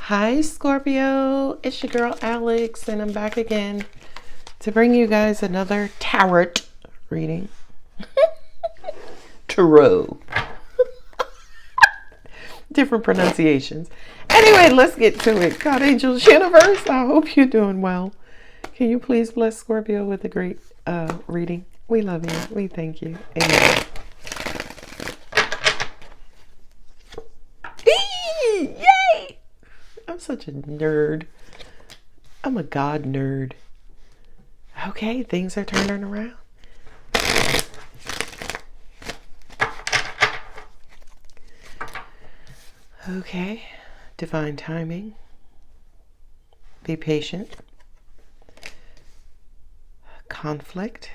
Hi, Scorpio. It's your girl Alex, and I'm back again to bring you guys another tarot reading. Tarot. Different pronunciations. Anyway, let's get to it. God, angels, universe, I hope you're doing well. Can you please bless Scorpio with a great reading? We love you. We thank you. Amen. Yay! I'm such a nerd. I'm a god nerd. Okay, things are turning around. Okay, divine timing. Be patient. Conflict.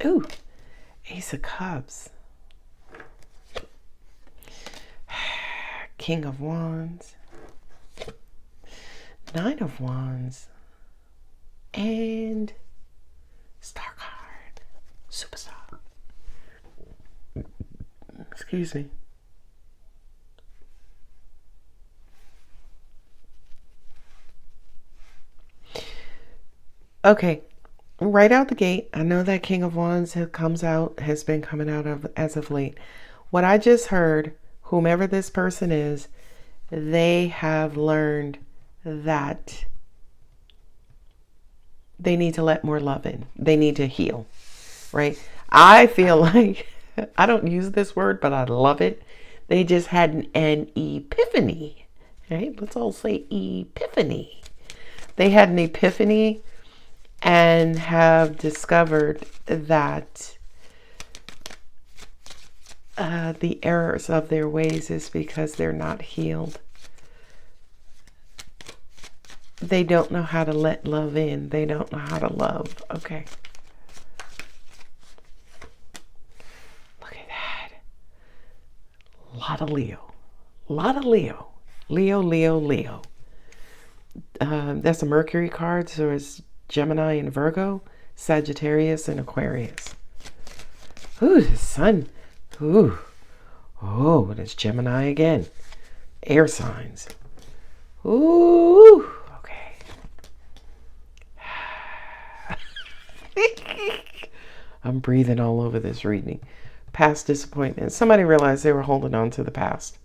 Ooh, Ace of Cups. King of Wands. Nine of Wands. And Star card. Superstar. Excuse me. Okay, right out the gate, I know that King of Wands has been coming out of as of late. What I just heard, whomever this person is, they have learned that they need to let more love in. They need to heal, right? I feel like, I don't use this word, but I love it. They just had an epiphany, right? Let's all say epiphany. They had an epiphany and have discovered that the errors of their ways is because they're not healed. They don't know how to let love in. They don't know how to love. Okay. Look at that. A lot of Leo. A lot of Leo. Leo, Leo, Leo. That's a Mercury card, so it's Gemini and Virgo, Sagittarius and Aquarius. Ooh, the sun. Ooh. Oh, there's Gemini again. Air signs. Ooh. Okay. I'm breathing all over this reading. Past disappointment. Somebody realized they were holding on to the past.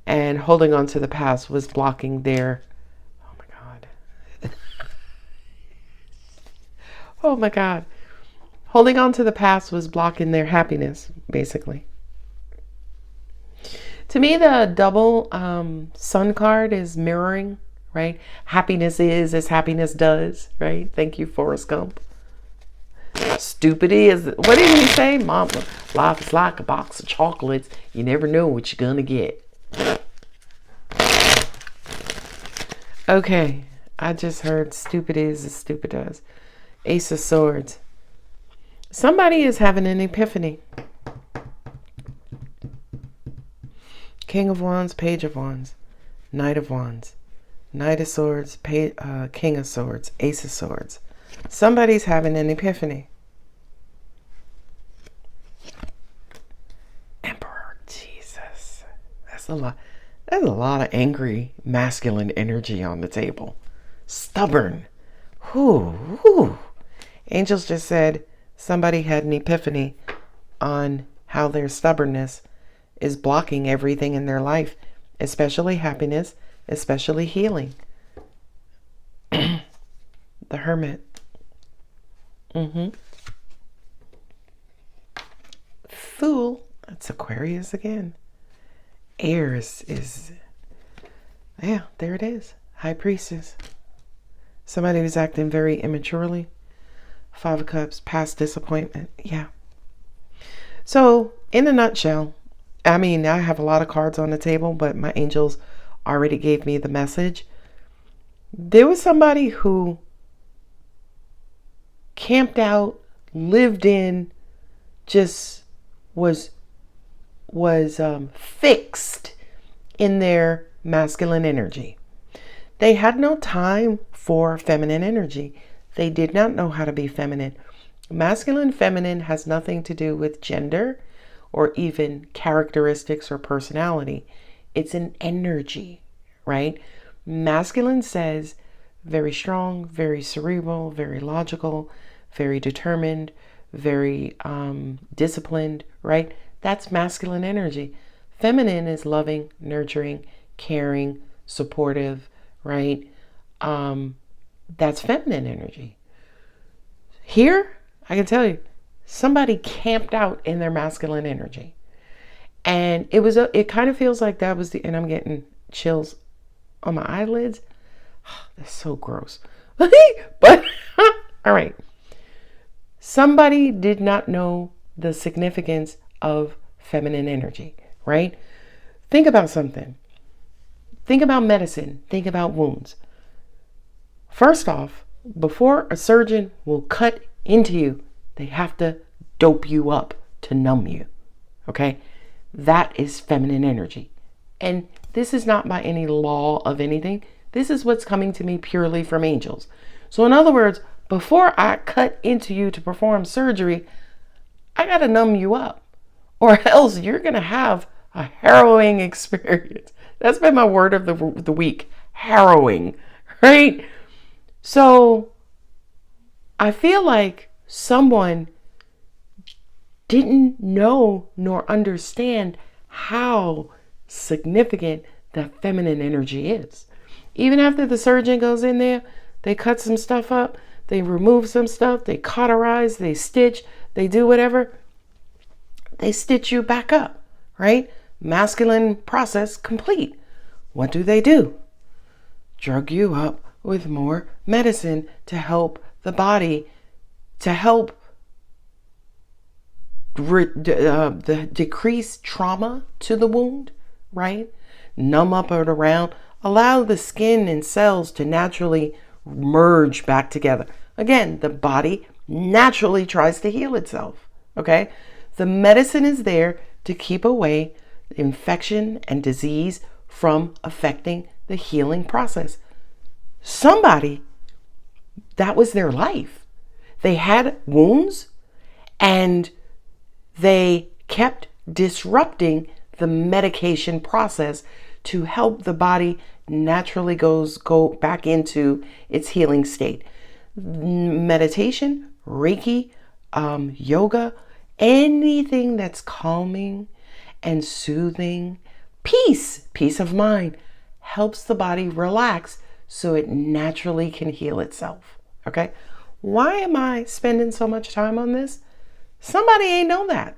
And holding on to the past was blocking their... Oh my God. Oh my God. Holding on to the past was blocking their happiness, basically. To me, the double sun card is mirroring, right? Happiness is as happiness does, right? Thank you, Forrest Gump. Stupidity is, what did he say? Mom, life is like a box of chocolates. You never know what you're going to get. Okay, I just heard stupid is as stupid does. Ace of Swords. Somebody is having an epiphany. King of Wands, Page of Wands, Knight of Wands, Knight of Swords, King of Swords, Ace of Swords. Somebody's having an epiphany. Emperor, Jesus. That's a lot. There's a lot of angry masculine energy on the table. Stubborn. Whoo. Angels just said somebody had an epiphany on how their stubbornness is blocking everything in their life, especially happiness, especially healing. The Hermit. Fool. That's Aquarius again. Aries is, yeah, there it is. High Priestess. Somebody was acting very immaturely. Five of Cups, past disappointment. Yeah. So, in a nutshell, I mean, I have a lot of cards on the table, but my angels already gave me the message. There was somebody who camped out, lived in, just was fixed in their masculine energy. They had no time for feminine energy. They did not know how to be feminine. Masculine, feminine has nothing to do with gender or even characteristics or personality. It's an energy, right? Masculine says very strong, very cerebral, very logical, very determined, very disciplined, right? That's masculine energy. Feminine is loving, nurturing, caring, supportive, right? That's feminine energy. Here, I can tell you, somebody camped out in their masculine energy. And it kind of feels like that was and I'm getting chills on my eyelids. That's so gross. But, all right. Somebody did not know the significance of feminine energy, right? Think about something. Think about medicine. Think about wounds. First off, before a surgeon will cut into you, they have to dope you up to numb you, okay? That is feminine energy. And this is not by any law of anything. This is what's coming to me purely from angels. So in other words, before I cut into you to perform surgery, I got to numb you up, or else you're going to have a harrowing experience. That's been my word of the week, harrowing, right? So I feel like someone didn't know nor understand how significant that feminine energy is. Even after the surgeon goes in there, they cut some stuff up, they remove some stuff, they cauterize, they stitch, they do whatever. They stitch you back up, right? Masculine process complete. What do? Drug you up with more medicine to help the body, to help decrease trauma to the wound, right? Numb up it around, allow the skin and cells to naturally merge back together. Again, the body naturally tries to heal itself, okay? The medicine is there to keep away infection and disease from affecting the healing process. Somebody, that was their life. They had wounds and they kept disrupting the medication process to help the body naturally go back into its healing state. Meditation, Reiki, yoga, anything that's calming and soothing, peace of mind, helps the body relax so it naturally can heal itself. Okay? Why am I spending so much time on this? Somebody ain't know that.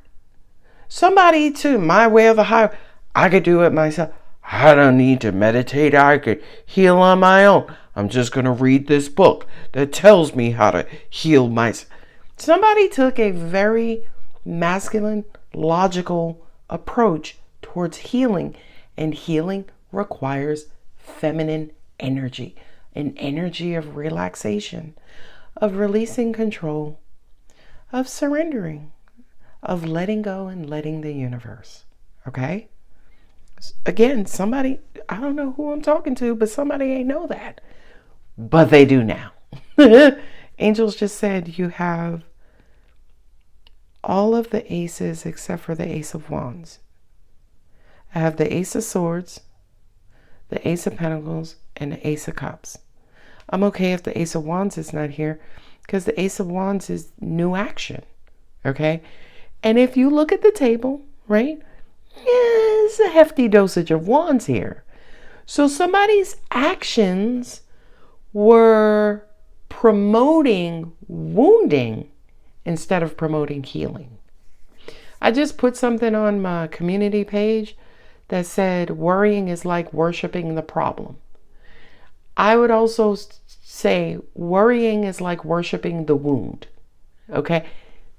Somebody, to my way of the highway, I could do it myself. I don't need to meditate. I could heal on my own. I'm just going to read this book that tells me how to heal myself. Somebody took a very masculine, logical approach towards healing, and healing requires feminine energy, an energy of relaxation, of releasing control, of surrendering, of letting go and letting the universe. Okay? Again, somebody, I don't know who I'm talking to, but somebody ain't know that. But they do now. Angels just said you have all of the aces except for the Ace of Wands. I have the Ace of Swords, the Ace of Pentacles, and the Ace of Cups. I'm okay if the Ace of Wands is not here, because the Ace of Wands is new action. Okay? And if you look at the table, right? It's a hefty dosage of wands here. So somebody's actions were promoting wounding instead of promoting healing. I just put something on my community page that said worrying is like worshiping the problem. I would also say worrying is like worshiping the wound. Okay?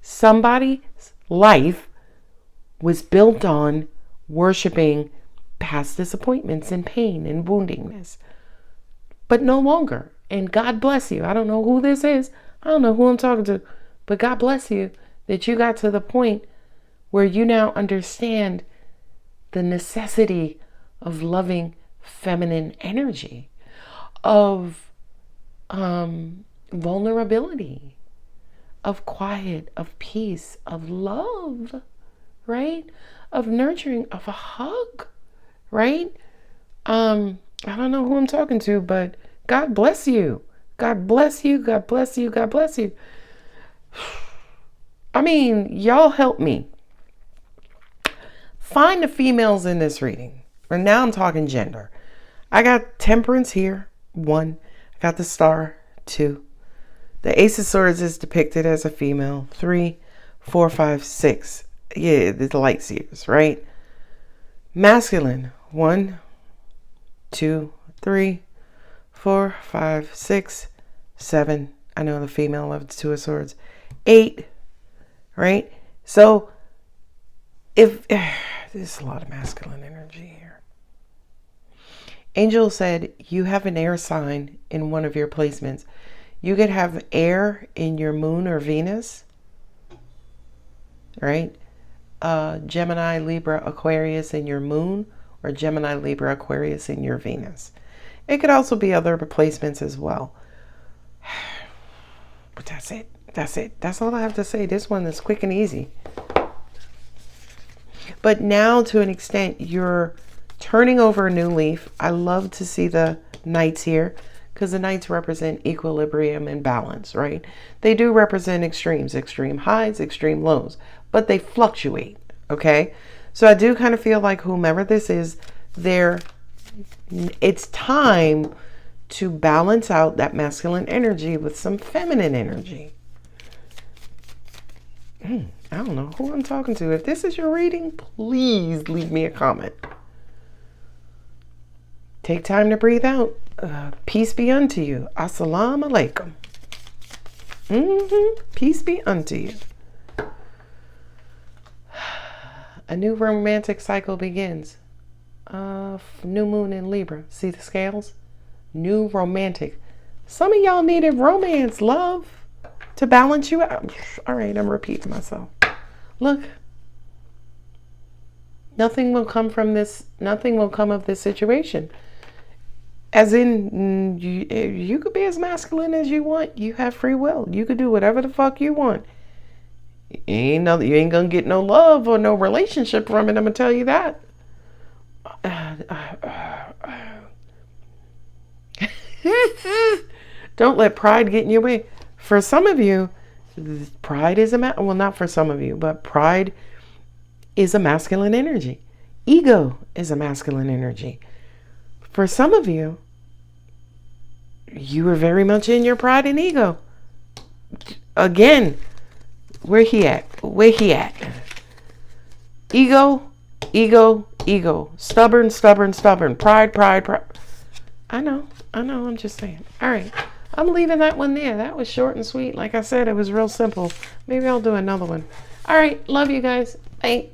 Somebody's life was built on worshiping past disappointments and pain and woundingness. But no longer. And God bless you. I don't know who this is. I don't know who I'm talking to. But God bless you that you got to the point where you now understand the necessity of loving feminine energy, of vulnerability, of quiet, of peace, of love, right? Of nurturing, of a hug, right? I don't know who I'm talking to, but God bless you. God bless you. God bless you. God bless you. I mean, y'all help me. Find the females in this reading. And now I'm talking gender. I got Temperance here, 1. I got the Star, 2. The Ace of Swords is depicted as a female, 3, 4, 5, 6. Yeah, the light seers, right? Masculine, 1, 2, 3, 4, 5, 6, 7. I know the female of the Two of Swords. 8, right? So, if there's a lot of masculine energy here. Angel said you have an air sign in one of your placements. You could have air in your moon or Venus, right? Gemini, Libra, Aquarius in your moon, or Gemini, Libra, Aquarius in your Venus. It could also be other placements as well. But that's it. That's it. That's all I have to say. This one is quick and easy. But now, to an extent, you're turning over a new leaf. I love to see the Knights here, because the Knights represent equilibrium and balance, right? They do represent extremes, extreme highs, extreme lows, but they fluctuate, okay? So I do kind of feel like whomever this is, it's time to balance out that masculine energy with some feminine energy. I don't know who I'm talking to. If this is your reading, please leave me a comment. Take time to breathe out. Peace be unto you. Assalamu alaikum. Peace be unto you. A new romantic cycle begins. New moon in Libra. See the scales? New romantic. Some of y'all needed romance, love, to balance you out. All right, I'm repeating myself. Look. Nothing will come from this. Nothing will come of this situation. As in, you could be as masculine as you want. You have free will. You could do whatever the fuck you want. You ain't gonna get no love or no relationship from it. I'm gonna tell you that. Don't let pride get in your way. For some of you, pride is well, not for some of you, but pride is a masculine energy. Ego is a masculine energy. For some of you, you are very much in your pride and ego. Again, where he at? Where he at? Ego, ego, ego. Stubborn, stubborn, stubborn. Pride, pride, pride. I know, I'm just saying. All right, I'm leaving that one there. That was short and sweet. Like I said, it was real simple. Maybe I'll do another one. All right, love you guys. Bye.